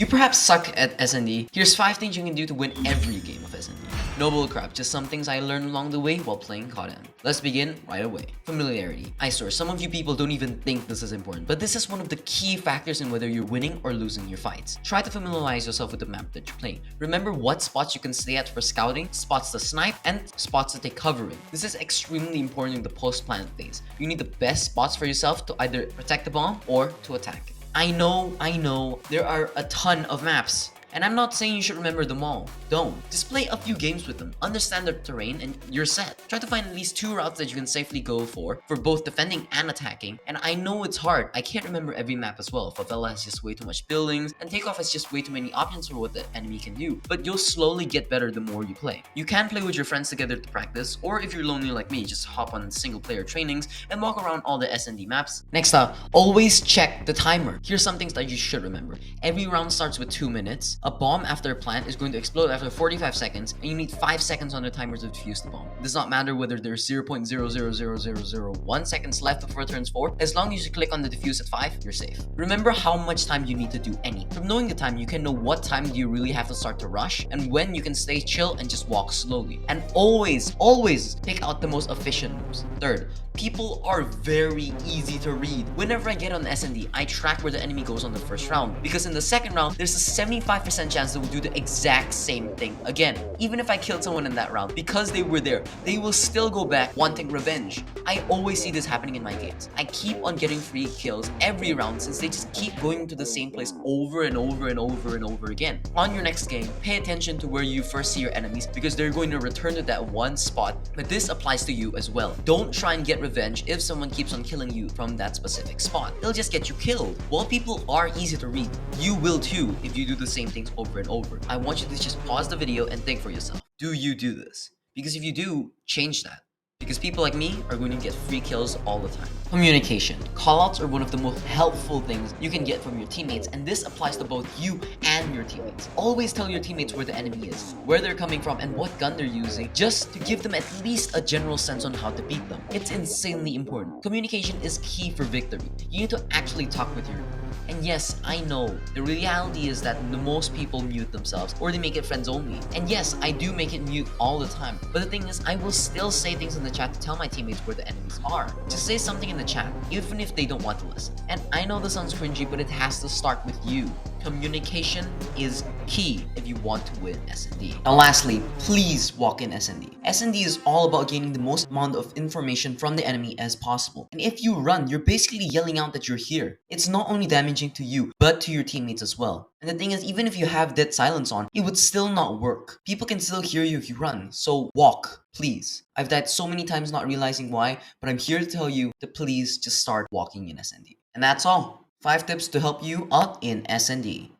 You perhaps suck at SND. Here's 5 things you can do to win every game of SND. No bullcrap, just some things I learned along the way while playing codm. Let's begin right away. Familiarity. I swear, some of you people don't even think this is important, but this is one of the key factors in whether you're winning or losing your fights. Try to familiarize yourself with the map that you're playing. Remember what spots you can stay at for scouting, spots to snipe, and spots to take cover in. This is extremely important in the post-plant phase. You need the best spots for yourself to either protect the bomb or to attack it. I know, there are a ton of maps. And I'm not saying you should remember them all. Don't. Just play a few games with them, understand the terrain, and you're set. Try to find at least 2 routes that you can safely go for both defending and attacking. And I know it's hard. I can't remember every map as well. Favela has just way too much buildings, and Takeoff has just way too many options for what the enemy can do. But you'll slowly get better the more you play. You can play with your friends together to practice, or if you're lonely like me, just hop on single player trainings and walk around all the SND maps. Next up, always check the timer. Here's some things that you should remember. Every round starts with 2 minutes. A bomb after a plant is going to explode after 45 seconds, and you need 5 seconds on the timer to defuse the bomb. It does not matter whether there's 0.000001 seconds left before it turns 4. As long as you click on the defuse at 5, you're safe. Remember how much time you need to do any. From knowing the time, you can know what time do you really have to start to rush, and when you can stay chill and just walk slowly. And always pick out the most efficient moves. Third, people are very easy to read. Whenever I get on SND, I track where the enemy goes on the first round, because in the second round, there's a 75% chance they will do the exact same thing again. Even if I killed someone in that round, because they were there, they will still go back wanting revenge. I always see this happening in my games. I keep on getting free kills every round since they just keep going to the same place over and over again. On your next game, pay attention to where you first see your enemies, because they're going to return to that one spot. But this applies to you as well. Don't try and get revenge if someone keeps on killing you from that specific spot. They'll just get you killed. While people are easy to read, you will too if you do the same things over and over. I want you to just pause the video and think for yourself. Do you do this? Because if you do, change that. Because people like me are going to get free kills all the time. Communication. Callouts are one of the most helpful things you can get from your teammates, and this applies to both you and your teammates. Always tell your teammates where the enemy is, where they're coming from, and what gun they're using, just to give them at least a general sense on how to beat them. It's insanely important. Communication is key for victory. You need to actually talk with your team. And yes, I know, the reality is that the most people mute themselves, or they make it friends only. And yes, I do make it mute all the time. But the thing is, I will still say things in the chat to tell my teammates where the enemies are. Just say something in the chat, even if they don't want to listen. And I know this sounds cringy, but it has to start with you. Communication is key if you want to win SND. Now lastly, please walk in SND. SND is all about gaining the most amount of information from the enemy as possible. And if you run, you're basically yelling out that you're here. It's not only damaging to you, but to your teammates as well. And the thing is, even if you have dead silence on, it would still not work. People can still hear you if you run, so walk, please. I've died so many times not realizing why, but I'm here to tell you to please just start walking in SND. And that's all. 5 tips to help you out in SND.